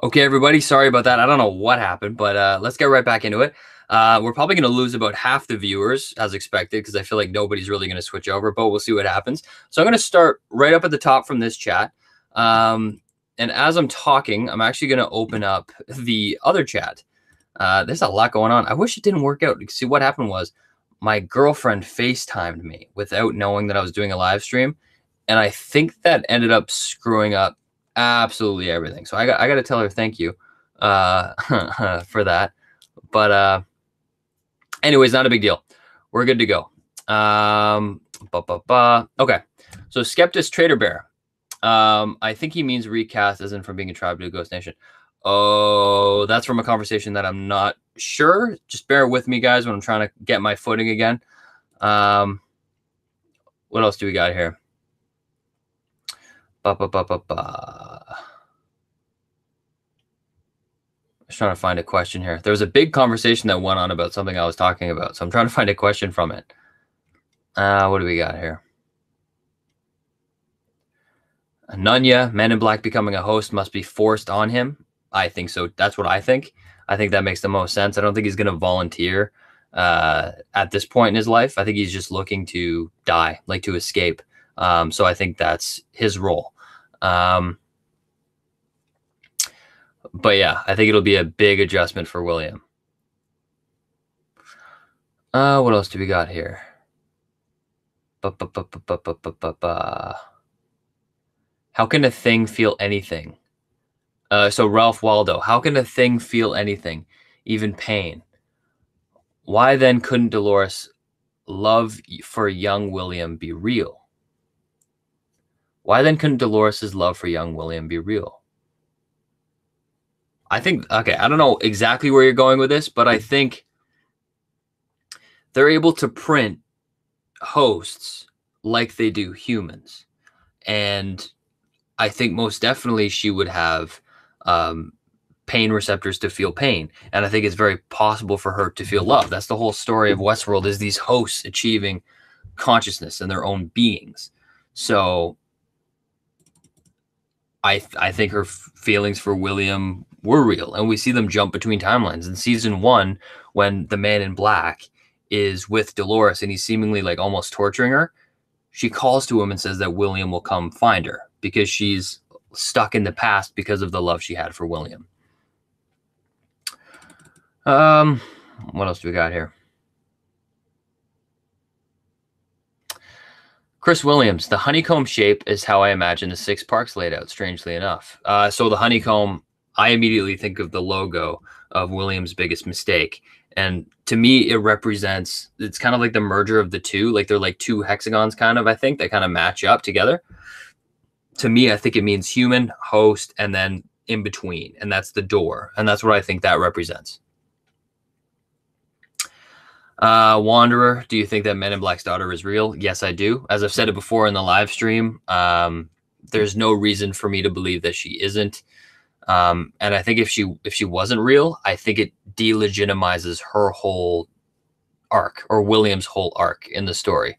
Okay, everybody, sorry about that. I don't know what happened, but let's get right back into it. We're probably going to lose about half the viewers as expected because I feel like nobody's really going to switch over, but we'll see what happens. So I'm going to start right up at the top from this chat. And as I'm talking, I'm actually going to open up the other chat. There's a lot going on. I wish it didn't work out. See, what happened was my girlfriend FaceTimed me without knowing that I was doing a live stream. And I think that ended up screwing up absolutely everything. So I got to tell her thank you for that. But anyways, not a big deal. We're good to go. Okay. So Skeptis Trader Bear. I think he means recast as in from being a tribe to a ghost nation. Oh, that's from a conversation that I'm not sure. Just bear with me, guys, when I'm trying to get my footing again. What else do we got here? I was trying to find a question here. There was a big conversation that went on about something I was talking about, so I'm trying to find a question from it. What do we got here? Nunya, Men in Black becoming a host must be forced on him. I think so. That's what I think. I think that makes the most sense. I don't think he's going to volunteer at this point in his life. I think he's just looking to die, like to escape. So I think that's his role. But yeah, I think it'll be a big adjustment for William. What else do we got here? How can a thing feel anything? So Ralph Waldo, how can a thing feel anything, even pain? Why then couldn't Dolores' love for young William be real? Why then couldn't Dolores' love for young William be real? I think, okay, I don't know exactly where you're going with this, but I think they're able to print hosts like they do humans. And I think most definitely she would have pain receptors to feel pain. And I think it's very possible for her to feel love. That's the whole story of Westworld, is these hosts achieving consciousness and their own beings. So I think her feelings for William were real, and we see them jump between timelines. In season 1, when the Man in Black is with Dolores and he's seemingly like almost torturing her, she calls to him and says that William will come find her because she's stuck in the past because of the love she had for William. What else do we got here? Chris Williams, the honeycomb shape is how I imagine the 6 parks laid out, strangely enough. So the honeycomb, I immediately think of the logo of William's Biggest Mistake. And to me, it represents, it's kind of like the merger of the two. Like they're like 2 hexagons kind of, I think, that kind of match up together. To me, I think it means human, host, and then in between. And that's the door. And that's what I think that represents. Wanderer, do you think that Men in Black's daughter is real? Yes, I do. As I've said it before in the live stream, there's no reason for me to believe that she isn't. And I think if she wasn't real, I think it delegitimizes her whole arc, or William's whole arc in the story.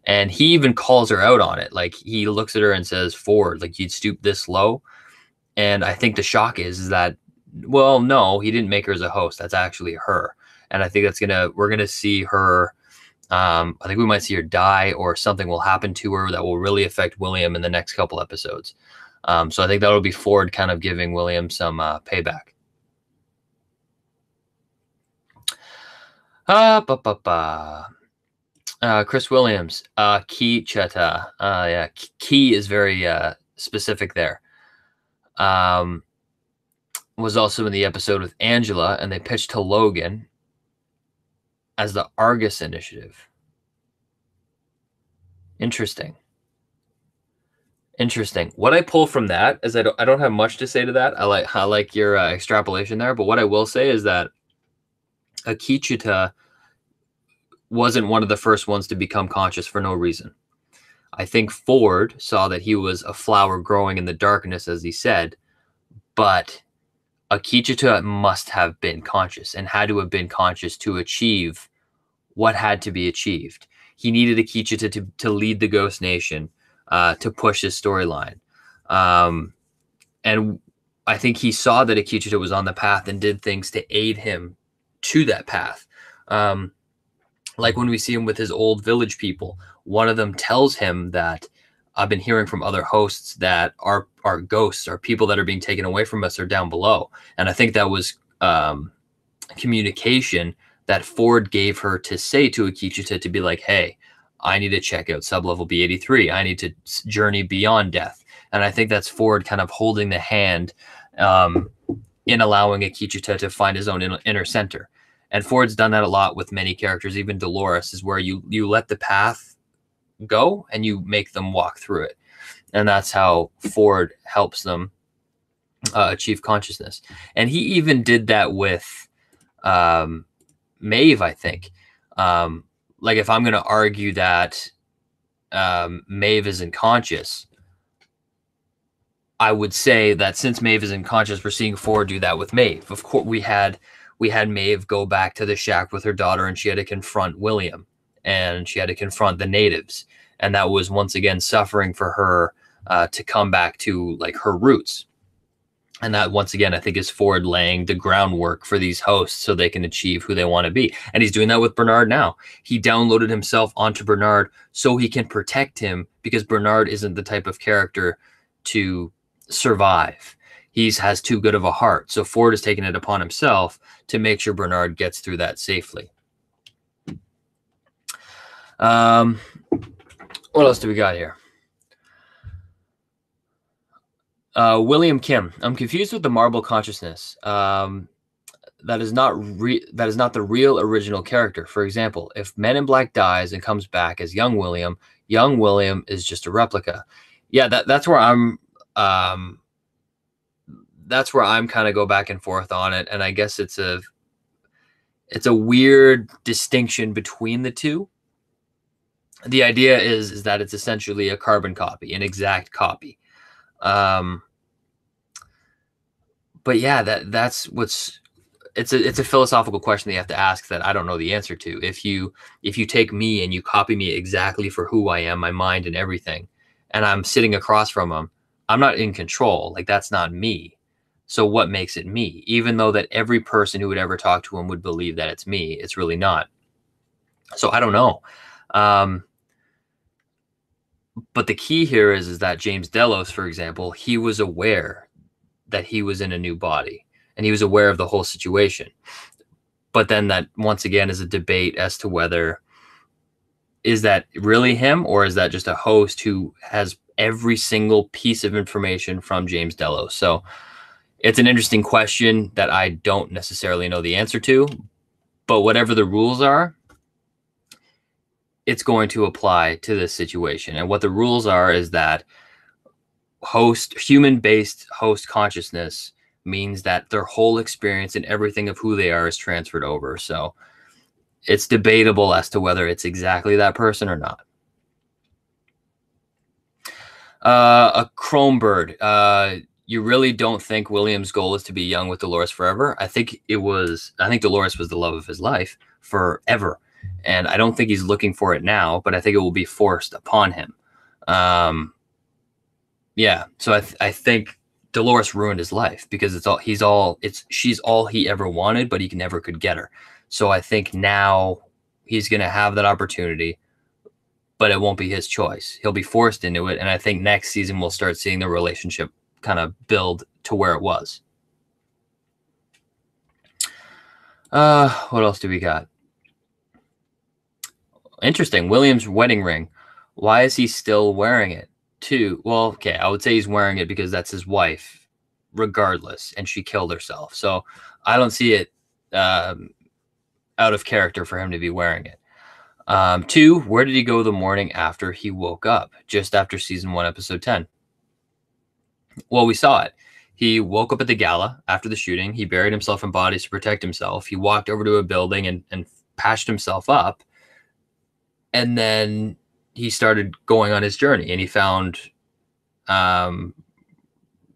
And he even calls her out on it. Like, he looks at her and says, Ford, like, you'd stoop this low. And I think the shock is that, well, no, he didn't make her as a host. That's actually her. And I think we're gonna see her. I think we might see her die, or something will happen to her that will really affect William in the next couple episodes. So I think that'll be Ford kind of giving William some payback. Chris Williams, Key Cheta. Yeah, Key is very specific there. Was also in the episode with Angela, and they pitched to Logan as the Argus Initiative. Interesting. What I pull from that is I don't have much to say to that. I like your extrapolation there, but what I will say is that Akichita wasn't one of the first ones to become conscious for no reason. I think Ford saw that he was a flower growing in the darkness, as he said, but Akichita must have been conscious, and had to have been conscious to achieve what had to be achieved. He needed Akichita to lead the Ghost Nation, to push his storyline. And I think he saw that Akihito was on the path and did things to aid him to that path. Like when we see him with his old village people, one of them tells him that I've been hearing from other hosts that our ghosts, our people that are being taken away from us, are down below. And I think that was communication that Ford gave her to say to Akihito to be like, hey, I need to check out sublevel B83. I need to journey beyond death. And I think that's Ford kind of holding the hand in allowing Akihito to find his own inner center. And Ford's done that a lot with many characters, even Dolores, is where you let the path go and you make them walk through it. And that's how Ford helps them achieve consciousness. And he even did that with Maeve, I think. Like if I'm going to argue that Maeve isn't conscious, I would say that since Maeve isn't conscious, we're seeing Ford do that with Maeve. Of course, we had Maeve go back to the shack with her daughter, and she had to confront William, and she had to confront the natives, and that was once again suffering for her to come back to like her roots. And that once again, I think, is Ford laying the groundwork for these hosts so they can achieve who they want to be. And he's doing that with Bernard now. He downloaded himself onto Bernard so he can protect him, because Bernard isn't the type of character to survive. He has too good of a heart. So Ford has taken it upon himself to make sure Bernard gets through that safely. What else do we got here? William Kim. I'm confused with the marble consciousness. That is not the real original character. For example, if Men in Black dies and comes back as young William is just a replica. Yeah, that's where I'm kind of go back and forth on it, and I guess it's a weird distinction between the two. The idea is that it's essentially a carbon copy, an exact copy. But yeah, that's what's it's a philosophical question that you have to ask that I don't know the answer to. If you take me and you copy me exactly for who I am, my mind and everything, and I'm sitting across from him, I'm not in control. Like, that's not me. So what makes it me? Even though that every person who would ever talk to him would believe that it's me, it's really not. So I don't know. But the key here is that James Delos, for example, he was aware that he was in a new body, and he was aware of the whole situation. But then that, once again, is a debate as to whether, is that really him, or is that just a host who has every single piece of information from James Delos? So it's an interesting question that I don't necessarily know the answer to, but whatever the rules are, it's going to apply to this situation. And what the rules are is that human-based host consciousness means that their whole experience and everything of who they are is transferred over. So it's debatable as to whether it's exactly that person or not. A chrome bird. You really don't think William's goal is to be young with Dolores forever? I think Dolores was the love of his life forever. And I don't think he's looking for it now, but I think it will be forced upon him. Yeah. So I think Dolores ruined his life, because she's all he ever wanted, but he never could get her. So I think now he's going to have that opportunity, but it won't be his choice. He'll be forced into it. And I think next season we'll start seeing the relationship kind of build to where it was. What else do we got? Interesting. William's wedding ring. Why is he still wearing it? Well, okay, I would say he's wearing it because that's his wife, regardless, and she killed herself. So I don't see it out of character for him to be wearing it. 2, where did he go the morning after he woke up? Just after season 1, episode 10. Well, we saw it. He woke up at the gala after the shooting. He buried himself in bodies to protect himself. He walked over to a building and patched himself up. And then he started going on his journey, and he found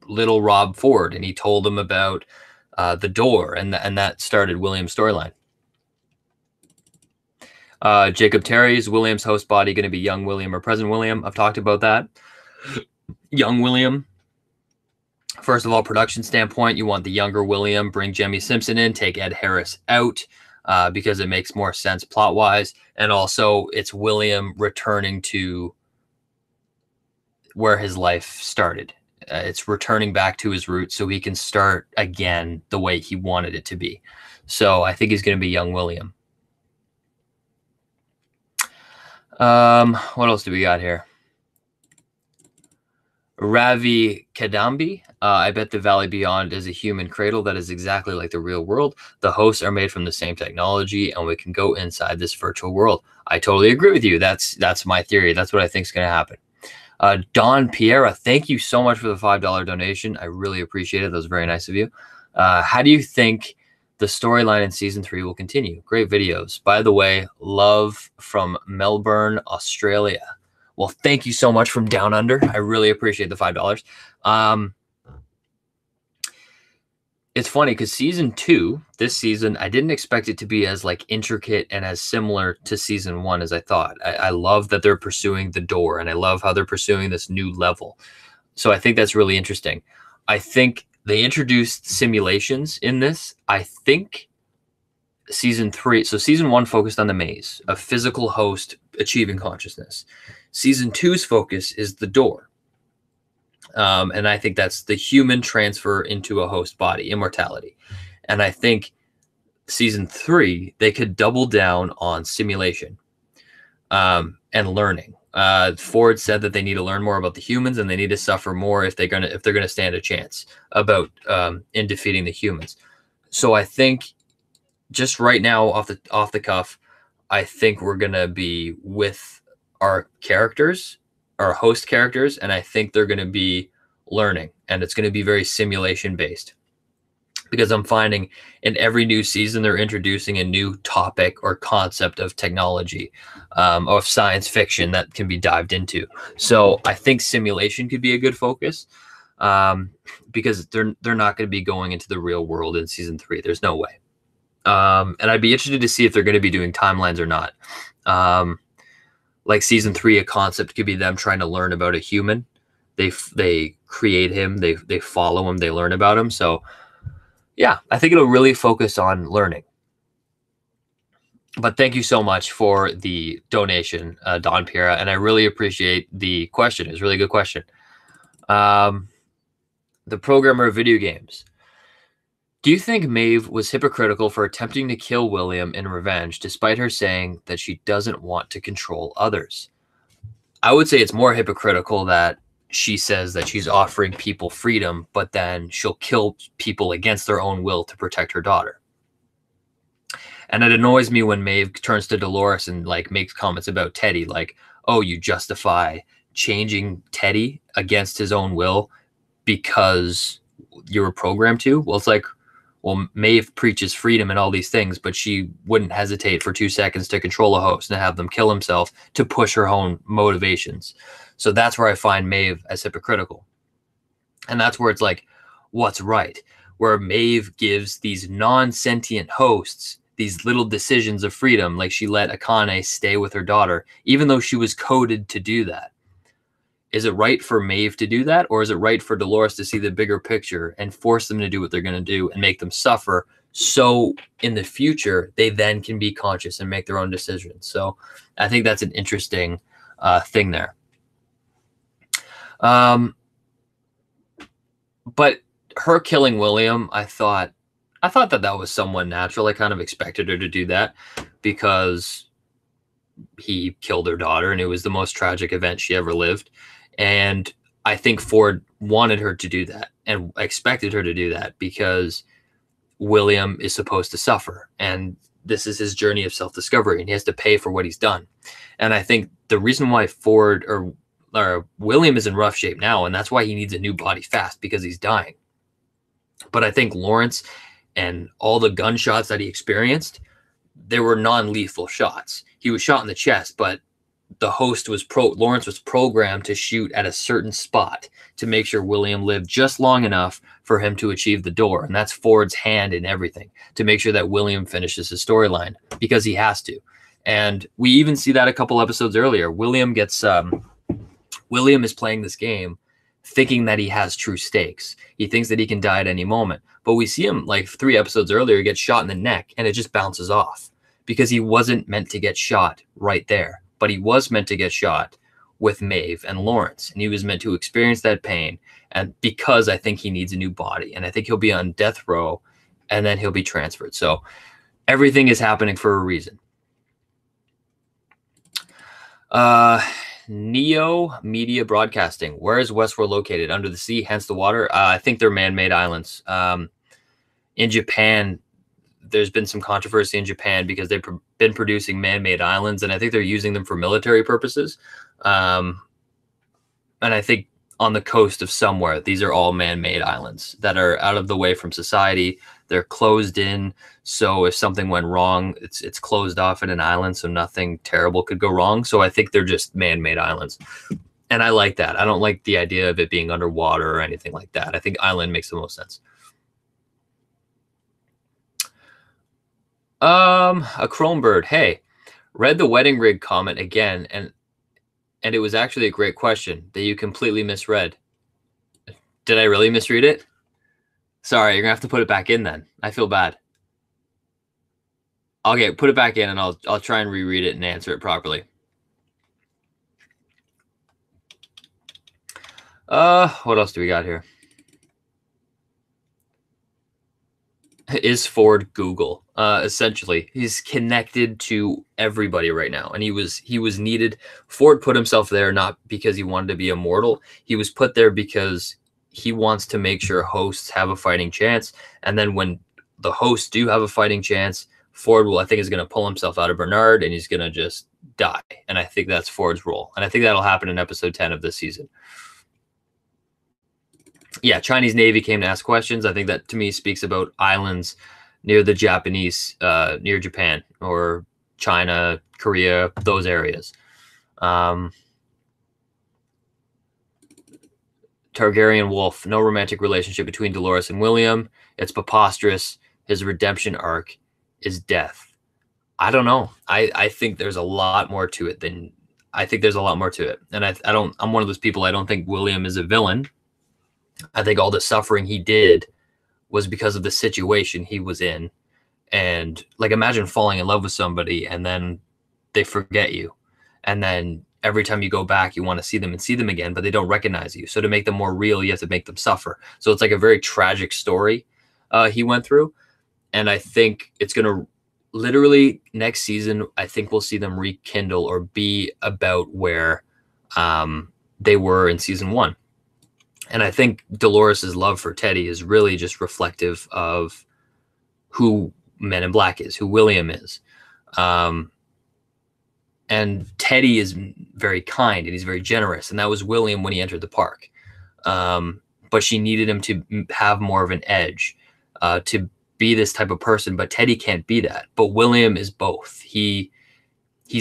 little Rob Ford, and he told him about the door, and that started William's storyline. Jacob Terry's William's host body going to be young William or present William? I've talked about that. Young William. First of all, production standpoint, you want the younger William, bring Jemmy Simpson in, take Ed Harris out, because it makes more sense plot-wise. And also, it's William returning to where his life started. It's returning back to his roots so he can start again the way he wanted it to be. So I think he's going to be young William. What else do we got here? Ravi Kadambi. I bet the Valley Beyond is a human cradle that is exactly like the real world. The hosts are made from the same technology, and we can go inside this virtual world. I totally agree with you. That's my theory. That's what I think is going to happen. Don Piera, thank you so much for the $5 donation. I really appreciate it. That was very nice of you. How do you think the storyline in season 3 will continue? Great videos. By the way, love from Melbourne, Australia. Well, thank you so much from down under. I really appreciate the $5. It's funny because season 2, this season, I didn't expect it to be as like intricate and as similar to season 1 as I thought. I love that they're pursuing the door, and I love how they're pursuing this new level. So I think that's really interesting. I think they introduced simulations in this. I think season 3, so season 1 focused on the maze, a physical host achieving consciousness. Season 2's focus is the door. And I think that's the human transfer into a host body, immortality. And I think season 3, they could double down on simulation and learning. Ford said that they need to learn more about the humans, and they need to suffer more if they're gonna stand a chance about in defeating the humans. So I think just right now, off the cuff, I think we're gonna be with our characters, our host characters, and I think they're going to be learning, and it's going to be very simulation based, because I'm finding in every new season they're introducing a new topic or concept of technology, of science fiction that can be dived into. So I think simulation could be a good focus, because they're not going to be going into the real world in season 3. There's no way. And I'd be interested to see if they're going to be doing timelines or not. Like season 3, a concept could be them trying to learn about a human. They create him, they follow him, they learn about him. So yeah, I think it'll really focus on learning. But thank you so much for the donation, Don Piera, and I really appreciate the question. It was a really good question. The programmer of video games. Do you think Maeve was hypocritical for attempting to kill William in revenge, despite her saying that she doesn't want to control others? I would say it's more hypocritical that she says that she's offering people freedom, but then she'll kill people against their own will to protect her daughter. And it annoys me when Maeve turns to Dolores and like makes comments about Teddy, like, oh, you justify changing Teddy against his own will because you were programmed to? Well, it's like, well, Maeve preaches freedom and all these things, but she wouldn't hesitate for 2 seconds to control a host and have them kill himself to push her own motivations. So that's where I find Maeve as hypocritical. And that's where it's like, what's right? Where Maeve gives these non-sentient hosts these little decisions of freedom, like she let Akane stay with her daughter, even though she was coded to do that. Is it right for Maeve to do that, or is it right for Dolores to see the bigger picture and force them to do what they're going to do and make them suffer, so in the future they then can be conscious and make their own decisions? So I think that's an interesting thing there. But her killing William, I thought that was somewhat natural. I kind of expected her to do that because he killed her daughter, and it was the most tragic event she ever lived. And I think Ford wanted her to do that and expected her to do that because William is supposed to suffer, and this is his journey of self-discovery, and he has to pay for what he's done. And I think the reason why Ford or William is in rough shape now, and that's why he needs a new body fast, because he's dying. But I think Lawrence and all the gunshots that he experienced, they were non-lethal shots. He was shot in the chest, but the host was Lawrence was programmed to shoot at a certain spot to make sure William lived just long enough for him to achieve the door. And that's Ford's hand in everything, to make sure that William finishes his storyline, because he has to. And we even see that a couple episodes earlier. William is playing this game thinking that he has true stakes. He thinks that he can die at any moment. But we see him like 3 episodes earlier get shot in the neck, and it just bounces off because he wasn't meant to get shot right there. But he was meant to get shot with Maeve and Lawrence, and he was meant to experience that pain. And because I think he needs a new body, and I think he'll be on death row, and then he'll be transferred. So everything is happening for a reason. Neo Media Broadcasting. Where is Westworld located? Under the sea, hence the water? I think they're man-made islands. In Japan, there's been some controversy in Japan because they've been producing man-made islands, and I think they're using them for military purposes. And I think on the coast of somewhere, these are all man-made islands that are out of the way from society. They're closed in, so if something went wrong, it's closed off in an island, so nothing terrible could go wrong. So I think they're just man-made islands, and I like that. I don't like the idea of it being underwater or anything like that. I think island makes the most sense. A Chrome Bird. Hey, read the wedding rig comment again, and it was actually a great question that you completely misread. Did I really misread it? Sorry, you're gonna have to put it back in then. I feel bad. Okay, put it back in, and I'll try and reread it and answer it properly. What else do we got here? Is Ford Google? Essentially, he's connected to everybody right now, and he was needed. Ford put himself there not because he wanted to be immortal. He was put there because he wants to make sure hosts have a fighting chance, and then when the hosts do have a fighting chance, Ford I think is going to pull himself out of Bernard, and he's going to just die. And I think that's Ford's role, and I think that'll happen in episode 10 of this season. Yeah, Chinese Navy came to ask questions. I think that to me speaks about islands near the Japanese, near Japan or China, Korea, those areas. Targaryen Wolf, no romantic relationship between Dolores and William. It's preposterous. His redemption arc is death. I don't know. I think there's a lot more to it than I think there's a lot more to it. And I'm one of those people. I don't think William is a villain. I think all the suffering he did was because of the situation he was in. And like, imagine falling in love with somebody and then they forget you. And then every time you go back, you want to see them and see them again, but they don't recognize you. So to make them more real, you have to make them suffer. So it's like a very tragic story he went through. And I think it's going to literally next season, I think we'll see them rekindle or be about where they were in season 1. And I think Dolores's love for Teddy is really just reflective of who Men in Black is, who William is. And Teddy is very kind and he's very generous. And that was William when he entered the park. But she needed him to have more of an edge, to be this type of person. But Teddy can't be that. But William is both. He's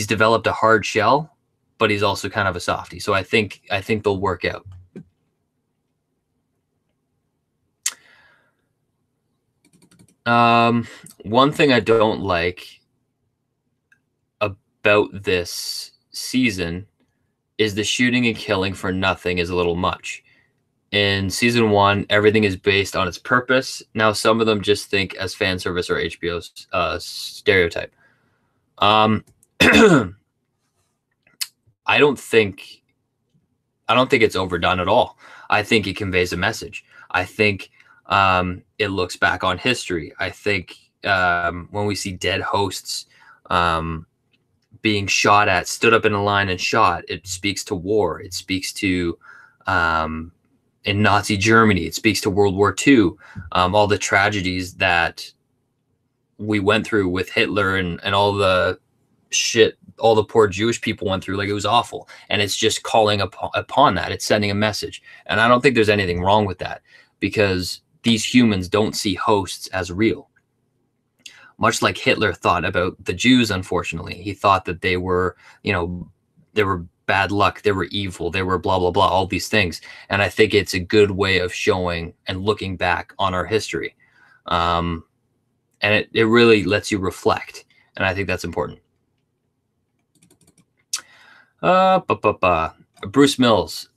developed a hard shell, but he's also kind of a softie. So I think they'll work out. One thing I don't like about this season is the shooting and killing for nothing is a little much. In season 1, everything is based on its purpose. Now, some of them just think as fan service or HBO's stereotype. I don't think it's overdone at all. I think it conveys a message. I think it looks back on history. I think when we see dead hosts being shot at, stood up in a line and shot, it speaks to war. It speaks to in Nazi Germany. It speaks to World War II, all the tragedies that we went through with Hitler and all the shit all the poor Jewish people went through. Like, it was awful. And it's just calling upon that. It's sending a message. And I don't think there's anything wrong with that, because these humans don't see hosts as real. Much like Hitler thought about the Jews, unfortunately. He thought that they were, they were bad luck, they were evil, they were blah, blah, blah, all these things. And I think it's a good way of showing and looking back on our history. And it really lets you reflect. And I think that's important. Bruce Mills.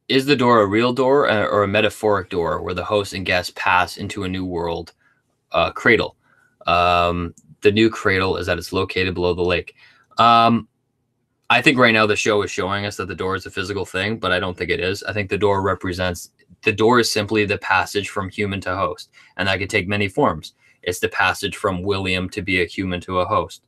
Is the door a real door or a metaphoric door where the host and guest pass into a new world cradle? The new cradle is that it's located below the lake. I think right now the show is showing us that the door is a physical thing, but I don't think it is. I think the door is simply the passage from human to host, and that could take many forms. It's the passage from William to be a human to a host.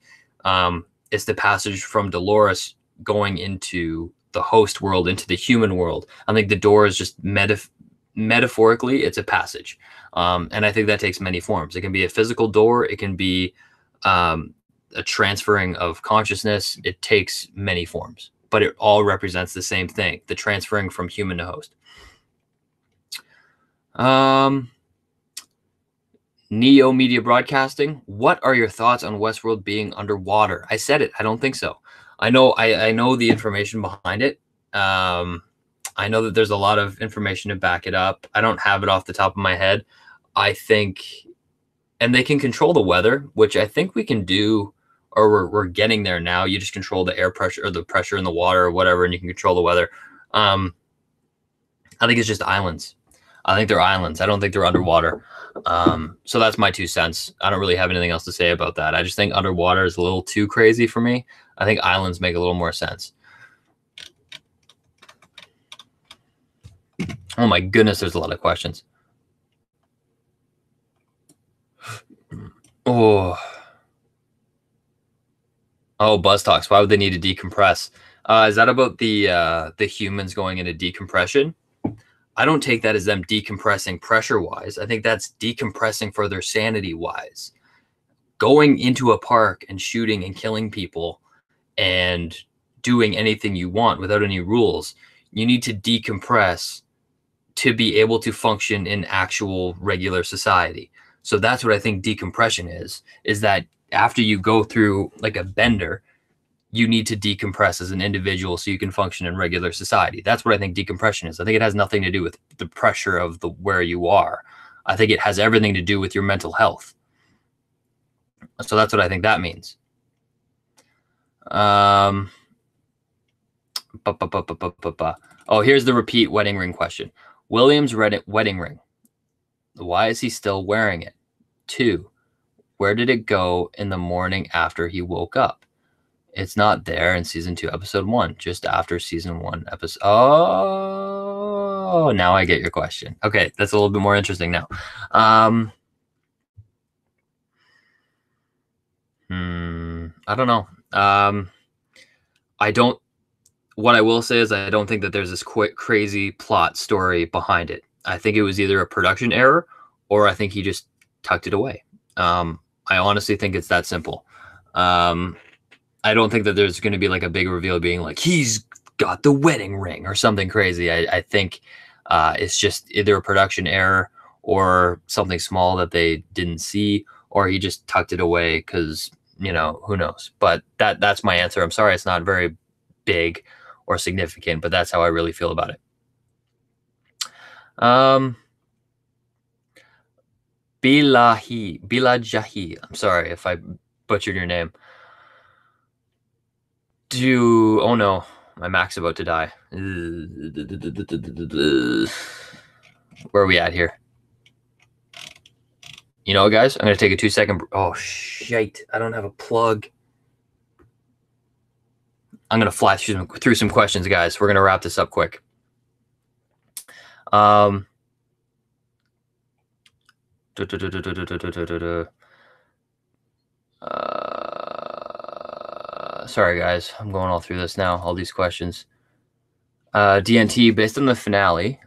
It's the passage from Dolores going into the host world into the human world. I think the door is just metaphorically, it's a passage. And I think that takes many forms. It can be a physical door. It can be a transferring of consciousness. It takes many forms, but it all represents the same thing, the transferring from human to host. Neo Media Broadcasting, what are your thoughts on Westworld being underwater? I said it. I don't think so. I know the information behind it. I know that there's a lot of information to back it up. I don't have it off the top of my head. I think, and they can control the weather, which I think we can do, or we're getting there now. You just control the air pressure or the pressure in the water or whatever, and you can control the weather. I think it's just islands. I think they're islands. I don't think they're underwater. So that's my 2 cents. I don't really have anything else to say about that. I just think underwater is a little too crazy for me. I think islands make a little more sense. Oh my goodness, there's a lot of questions. Oh, BuzzTox. Why would they need to decompress? Is that about the humans going into decompression? I don't take that as them decompressing pressure-wise. I think that's decompressing for their sanity-wise. Going into a park and shooting and killing people and doing anything you want without any rules, you need to decompress to be able to function in actual regular society. So that's what I think decompression is that after you go through like a bender, you need to decompress as an individual so you can function in regular society. That's what I think decompression is. I think it has nothing to do with the pressure of where you are. I think it has everything to do with your mental health. So that's what I think that means. Oh, here's the repeat wedding ring question. William's wedding ring. Why is he still wearing it? 2, where did it go in the morning after he woke up? It's not there in season 2, episode 1, just after season 1 episode. Oh, now I get your question. Okay, that's a little bit more interesting now. I don't know. What I will say is I don't think that there's this crazy plot story behind it. I think it was either a production error or I think he just tucked it away. I honestly think it's that simple. I don't think that there's going to be like a big reveal being like, he's got the wedding ring or something crazy. I think it's just either a production error or something small that they didn't see, or he just tucked it away because, who knows. But that's my answer. I'm sorry it's not very big or significant, but that's how I really feel about it. Bilajahi. I'm sorry if I butchered your name. Oh no, my Mac's about to die. Where are we at here? You know, guys, I'm going to take a 2-second. Oh, shite. I don't have a plug. I'm going to fly through some questions, guys. We're going to wrap this up quick. Sorry, guys. I'm going all through this now, all these questions. DNT, based on the finale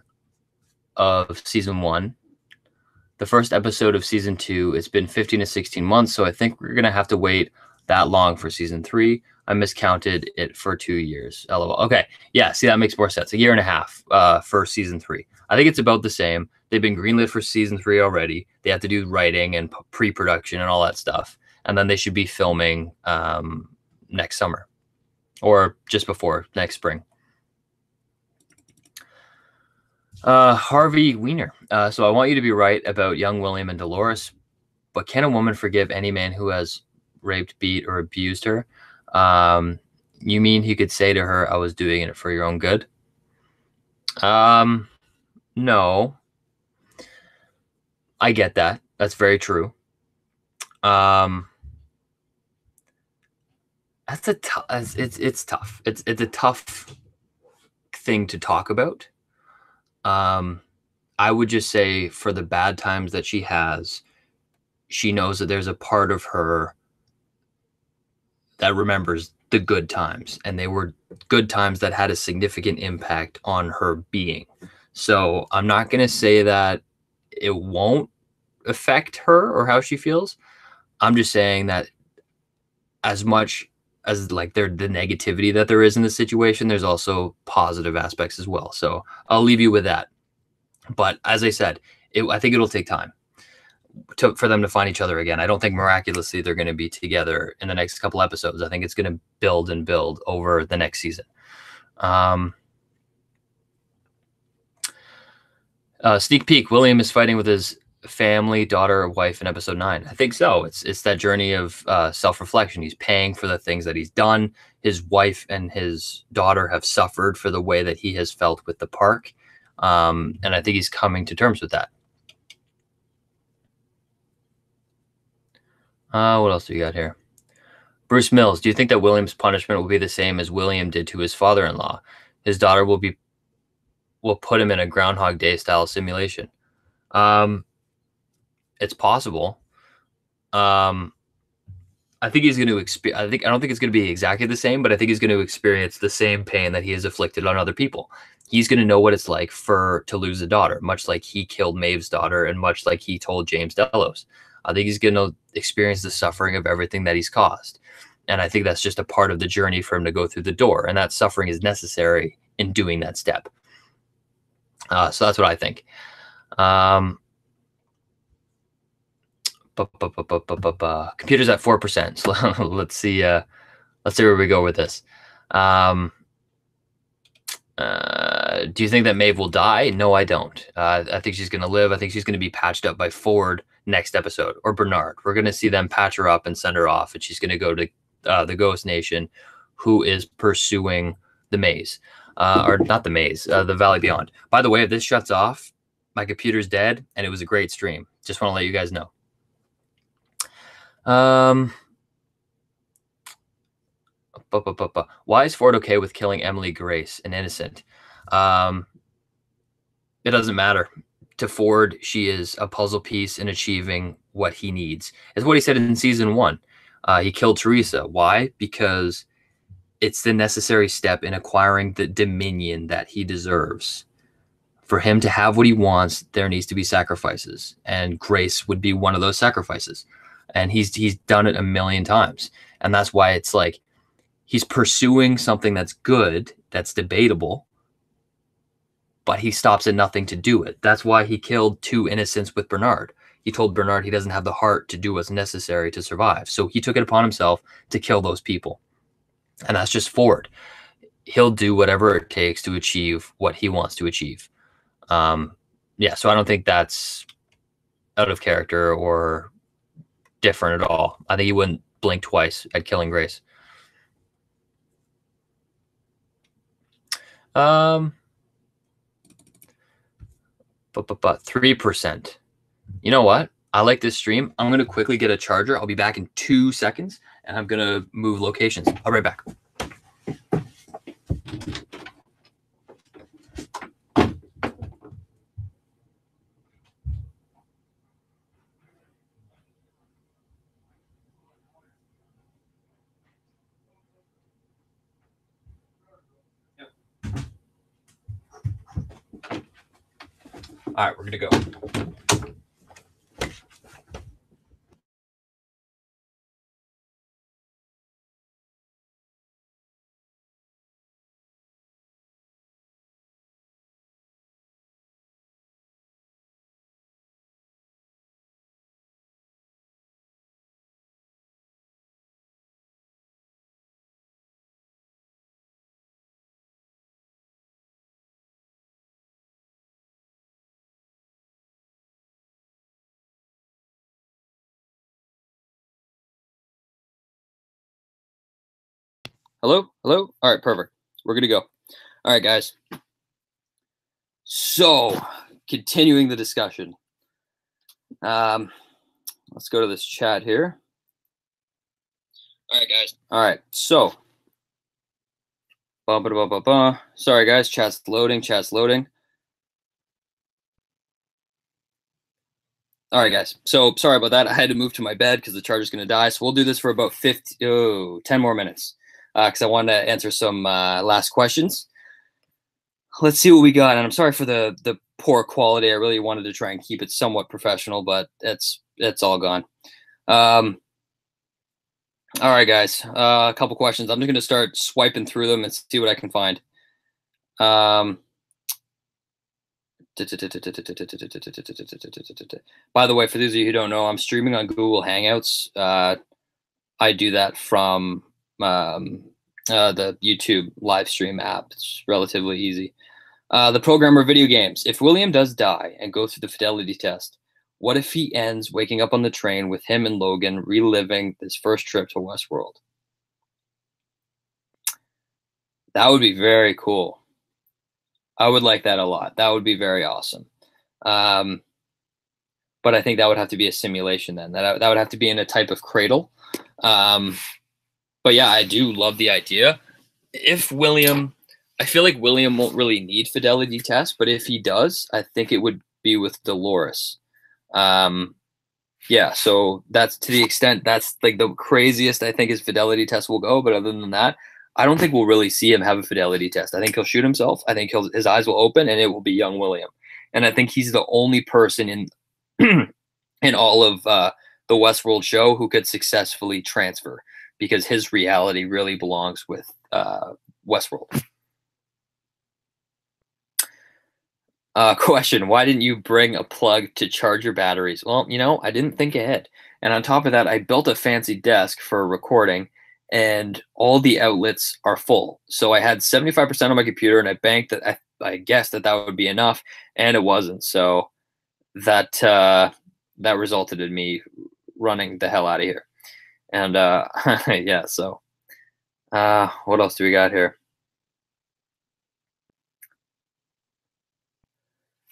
of season 1, the first episode of season 2, it's been 15 to 16 months, so I think we're going to have to wait that long for season 3. I miscounted it for 2 years. LOL. Okay. Yeah, see, that makes more sense. 1.5 years for season 3. I think it's about the same. They've been greenlit for season 3 already. They have to do writing and pre-production and all that stuff. And then they should be filming next summer or just before next spring. Harvey Wiener. So I want you to be right about young William and Dolores, but can a woman forgive any man who has raped, beat, or abused her? You mean he could say to her, I was doing it for your own good? No, I get that. That's very true. Um, that's a tough. It's tough. It's a tough thing to talk about. Um, I would just say for the bad times that she has, she knows that there's a part of her that remembers the good times, and they were good times that had a significant impact on her being. So I'm not going to say that it won't affect her or how she feels. I'm just saying that as much as like the negativity that there is in the situation, there's also positive aspects as well. So I'll leave you with that. But as I said, I think it'll take time for them to find each other again. I don't think miraculously they're going to be together in the next couple episodes. I think it's going to build and build over the next season. Sneak peek: William is fighting with his family, daughter, wife in episode 9. I think so. It's that journey of self-reflection. He's paying for the things that he's done. His wife and his daughter have suffered for the way that he has felt with the park, and I think he's coming to terms with that. What else do we got here? Bruce Mills: do you think that William's punishment will be the same as William did to his father-in-law? His daughter will put him in a Groundhog Day style simulation. It's possible. I think he's going to experience. I don't think it's going to be exactly the same, but I think he's going to experience the same pain that he has afflicted on other people. He's going to know what it's like to lose a daughter, much like he killed Maeve's daughter, and much like he told James Delos. I think he's going to experience the suffering of everything that he's caused, and I think that's just a part of the journey for him to go through the door, and that suffering is necessary in doing that step. So that's what I think. Computer's at 4%. So let's see. Let's see where we go with this. Do you think that Maeve will die? No, I don't. I think she's going to live. I think she's going to be patched up by Ford next episode, or Bernard. We're going to see them patch her up and send her off, and she's going to go to the Ghost Nation, who is pursuing the maze, or not the maze, the Valley Beyond. By the way, if this shuts off, my computer's dead, and it was a great stream. Just want to let you guys know. Why is Ford okay with killing Emily Grace, an innocent? It doesn't matter. To Ford, she is a puzzle piece in achieving what he needs. It's what he said in season 1. He killed Teresa. Why? Because it's the necessary step in acquiring the dominion that he deserves. For him to have what he wants, there needs to be sacrifices, and Grace would be one of those sacrifices. And he's done it a million times, and that's why it's like he's pursuing something that's good, that's debatable, but he stops at nothing to do it. That's why he killed 2 innocents with Bernard. He told Bernard he doesn't have the heart to do what's necessary to survive. So he took it upon himself to kill those people. And that's just Ford. He'll do whatever it takes to achieve what he wants to achieve. Yeah, so I don't think that's out of character or different at all. I think he wouldn't blink twice at killing Grace. 3%. You know what? I like this stream. I'm going to quickly get a charger. I'll be back in 2 seconds, and I'm going to move locations. I'll be right back. All right, we're going to go. Hello? Hello? All right, perfect. We're good to go. All right, guys. So, continuing the discussion. Let's go to this chat here. All right, guys. All right, so. Sorry, guys. Chat's loading. All right, guys. So, sorry about that. I had to move to my bed because the charger's going to die. So, we'll do this for about 10 more minutes because I wanted to answer some last questions. Let's see what we got. And I'm sorry for the poor quality. I really wanted to try and keep it somewhat professional, but it's all gone. All right, guys. A couple questions. I'm just going to start swiping through them and see what I can find. By the way, for those of you who don't know, I'm streaming on Google Hangouts. I do that from the YouTube Livestream app. It's relatively easy. The programmer video games. If William does die and go through the fidelity test, what if he ends waking up on the train with him and Logan reliving his first trip to Westworld? That would be very cool. I would like that a lot. That would be very awesome. But I think that would have to be a simulation then. That would have to be in a type of cradle. But yeah, I do love the idea. If William, I feel like William won't really need fidelity tests, but if he does, I think it would be with Dolores. Yeah, so that's to the extent that's like the craziest I think his fidelity test will go. But other than that, I don't think we'll really see him have a fidelity test. I think he'll shoot himself. I think his eyes will open and it will be young William. And I think he's the only person in in all of the Westworld show who could successfully transfer because his reality really belongs with Westworld. Question: why didn't you bring a plug to charge your batteries? Well, you know, I didn't think ahead. And on top of that, I built a fancy desk for recording and all the outlets are full. So I had 75% on my computer and I banked that I guessed that would be enough and it wasn't. So that that resulted in me running the hell out of here. And yeah, so what else do we got here?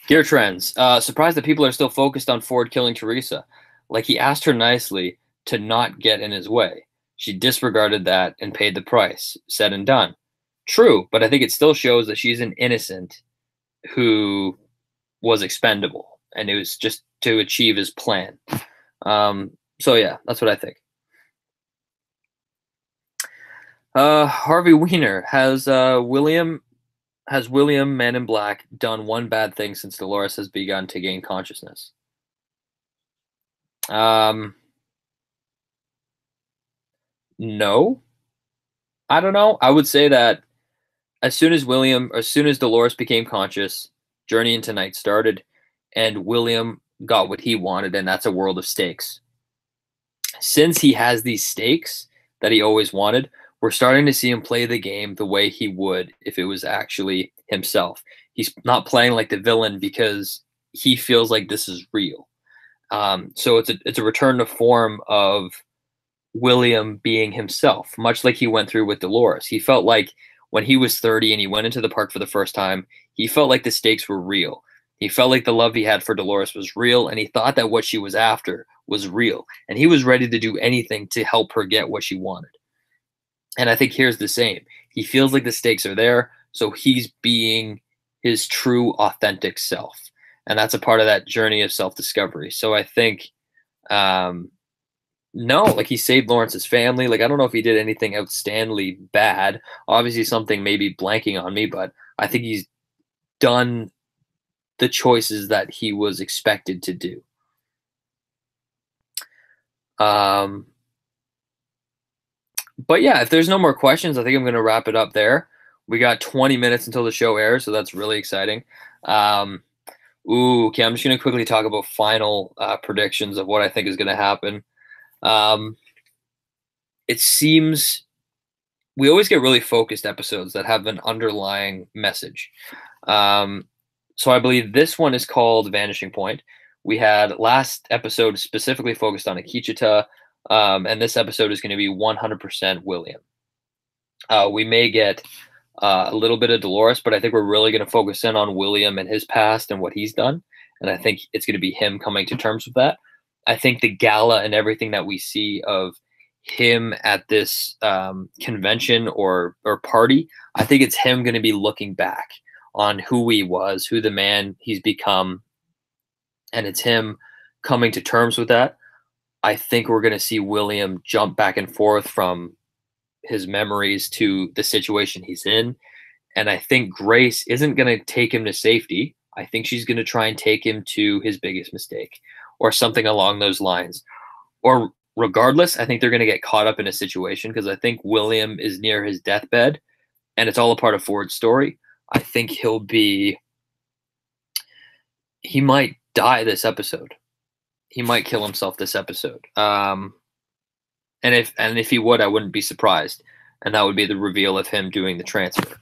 Gear trends. Surprised that people are still focused on Ford killing Teresa. Like he asked her nicely to not get in his way. She disregarded that and paid the price. Said and done. True, but I think it still shows that she's an innocent who was expendable, and it was just to achieve his plan. So yeah, that's what I think. Harvey Weiner, has William Man in Black done one bad thing since Dolores has begun to gain consciousness? No. I don't know. I would say that as soon as Dolores became conscious, Journey into Night started, and William got what he wanted, and that's a world of stakes. Since he has these stakes that he always wanted, we're starting to see him play the game the way he would if it was actually himself. He's not playing like the villain because he feels like this is real. So it's a return to form of William being himself, much like he went through with Dolores. He felt like when he was 30 and he went into the park for the first time, he felt like the stakes were real. He felt like the love he had for Dolores was real, and he thought that what she was after was real. And he was ready to do anything to help her get what she wanted. And I think here's the same. He feels like the stakes are there, so he's being his true, authentic self. And that's a part of that journey of self-discovery. So I think, no, like he saved Lawrence's family. Like, I don't know if he did anything outstandingly bad. Obviously, something may be blanking on me, but I think he's done the choices that he was expected to do. But yeah, if there's no more questions, I think I'm going to wrap it up there. We got 20 minutes until the show airs, so that's really exciting. Okay, I'm just going to quickly talk about final predictions of what I think is going to happen. It seems we always get really focused episodes that have an underlying message. So I believe this one is called Vanishing Point. We had last episode specifically focused on Akichita, and this episode is going to be 100% William. We may get a little bit of Dolores, but I think we're really going to focus in on William and his past and what he's done. And I think it's going to be him coming to terms with that. I think the gala and everything that we see of him at this convention or party, I think it's him going to be looking back on who he was, who the man he's become, and it's him coming to terms with that. I think we're going to see William jump back and forth from his memories to the situation he's in. And I think Grace isn't going to take him to safety. I think she's going to try and take him to his biggest mistake or something along those lines. Or regardless, I think they're going to get caught up in a situation because I think William is near his deathbed and it's all a part of Ford's story. I think he might die this episode. He might kill himself this episode. And if he would, I wouldn't be surprised. And that would be the reveal of him doing the transfer.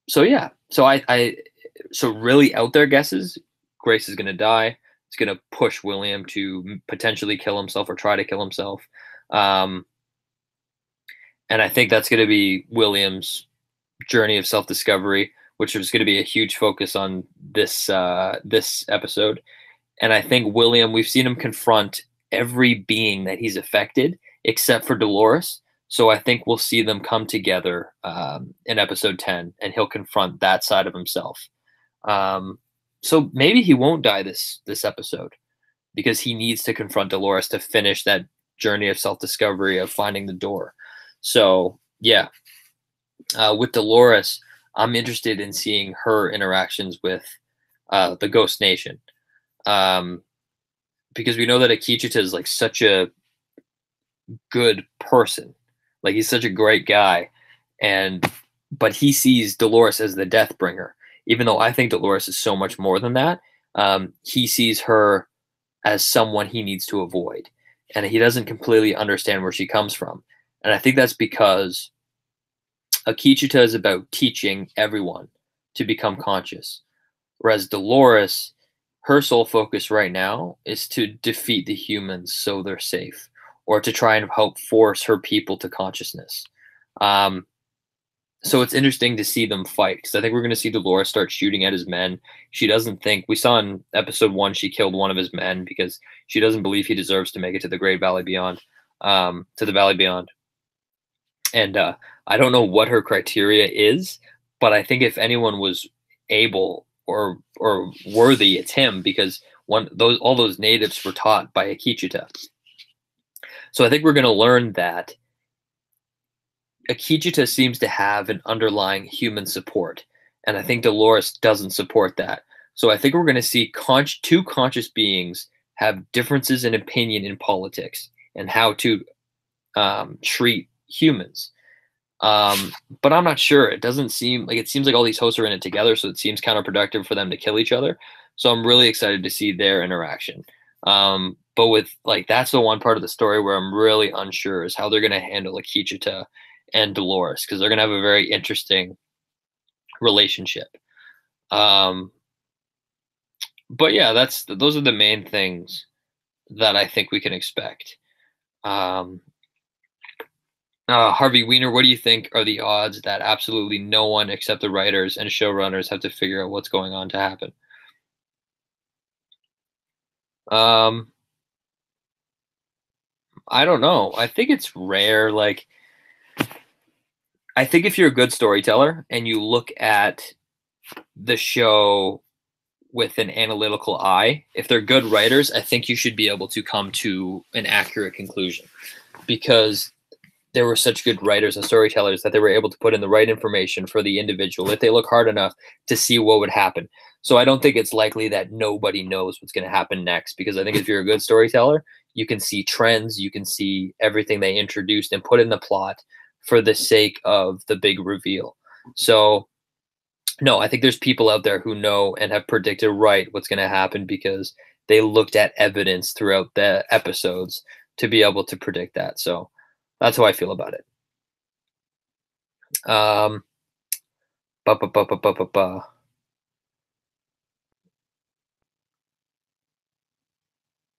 So yeah, so really out there guesses, Grace is going to die. It's going to push William to potentially kill himself or try to kill himself. And I think that's going to be William's journey of self-discovery, which is going to be a huge focus on this episode. And I think William, we've seen him confront every being that he's affected except for Dolores. So I think we'll see them come together in episode 10, and he'll confront that side of himself. So maybe he won't die this episode because he needs to confront Dolores to finish that journey of self-discovery of finding the door. So yeah, with Dolores, I'm interested in seeing her interactions with the Ghost Nation, because we know that Akichita is like such a good person. Like he's such a great guy, but he sees Dolores as the death bringer. Even though I think Dolores is so much more than that, he sees her as someone he needs to avoid, and he doesn't completely understand where she comes from. And I think that's because Akichita is about teaching everyone to become conscious, whereas Dolores, her sole focus right now is to defeat the humans so they're safe, or to try and help force her people to consciousness. So it's interesting to see them fight, because I think we're going to see Dolores start shooting at his men. She doesn't think, we saw in episode 1, she killed one of his men because she doesn't believe he deserves to make it to the Great Valley Beyond, to the Valley Beyond. And I don't know what her criteria is, but I think if anyone was able or worthy, it's him, because all those natives were taught by Akichita. So I think we're going to learn that Akichita seems to have an underlying human support, and I think Dolores doesn't support that. So I think we're going to see two conscious beings have differences in opinion in politics and how to treat humans. But I'm not sure. It seems like all these hosts are in it together, so it seems counterproductive for them to kill each other. So I'm really excited to see their interaction. But with that's the one part of the story where I'm really unsure is how they're going to handle Akichita and Dolores, because they're going to have a very interesting relationship. But yeah, those are the main things that I think we can expect. Harvey Wiener, what do you think are the odds that absolutely no one except the writers and showrunners have to figure out what's going on to happen? I don't know. I think it's rare. I think if you're a good storyteller and you look at the show with an analytical eye, if they're good writers, I think you should be able to come to an accurate conclusion, because there were such good writers and storytellers that they were able to put in the right information for the individual if they look hard enough to see what would happen. So I don't think it's likely that nobody knows what's going to happen next, because I think if you're a good storyteller, you can see trends, you can see everything they introduced and put in the plot for the sake of the big reveal. So no, I think there's people out there who know and have predicted right what's going to happen because they looked at evidence throughout the episodes to be able to predict that. So that's how I feel about it.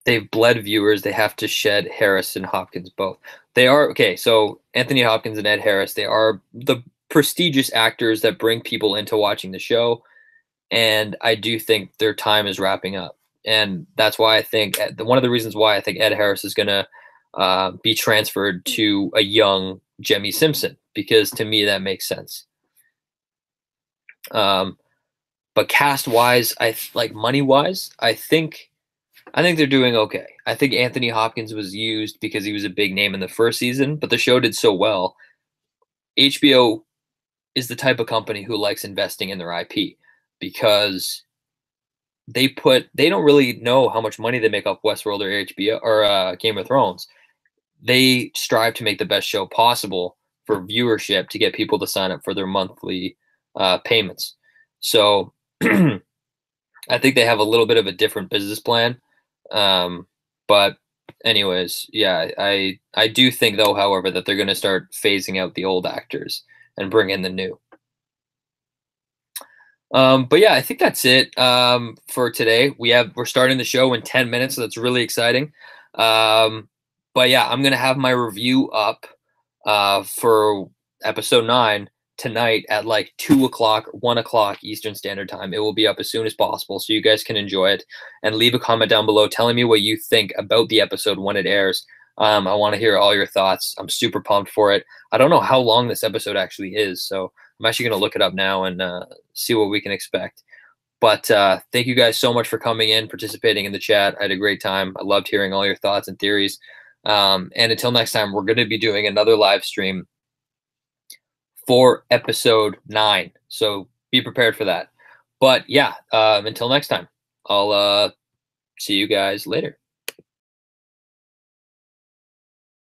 they've bled viewers. They have to shed Harris and Hopkins both. They are okay. So Anthony Hopkins and Ed Harris, they are the prestigious actors that bring people into watching the show. And I do think their time is wrapping up. And that's why I think one of the reasons why I think Ed Harris is going to be transferred to a young Jemmy Simpson, because to me that makes sense. But cast wise, money wise, I think they're doing okay. I think Anthony Hopkins was used because he was a big name in the first season, but the show did so well. HBO is the type of company who likes investing in their IP because they don't really know how much money they make off Westworld or HBO or Game of Thrones. They strive to make the best show possible for viewership to get people to sign up for their monthly payments. So I think they have a little bit of a different business plan. But anyways, yeah, I do think though, however, that they're going to start phasing out the old actors and bring in the new. But yeah, I think that's it for today. We're starting the show in 10 minutes, so that's really exciting. But yeah, I'm gonna have my review up for episode 9 tonight at like 2 o'clock, 1 o'clock Eastern Standard Time. It will be up as soon as possible, so you guys can enjoy it. And leave a comment down below telling me what you think about the episode when it airs. I want to hear all your thoughts. I'm super pumped for it. I don't know how long this episode actually is, so I'm actually going to look it up now and see what we can expect. But thank you guys so much for coming in, participating in the chat. I had a great time. I loved hearing all your thoughts and theories. And until next time, we're going to be doing another live stream for episode 9. So be prepared for that. But yeah, until next time, I'll see you guys later.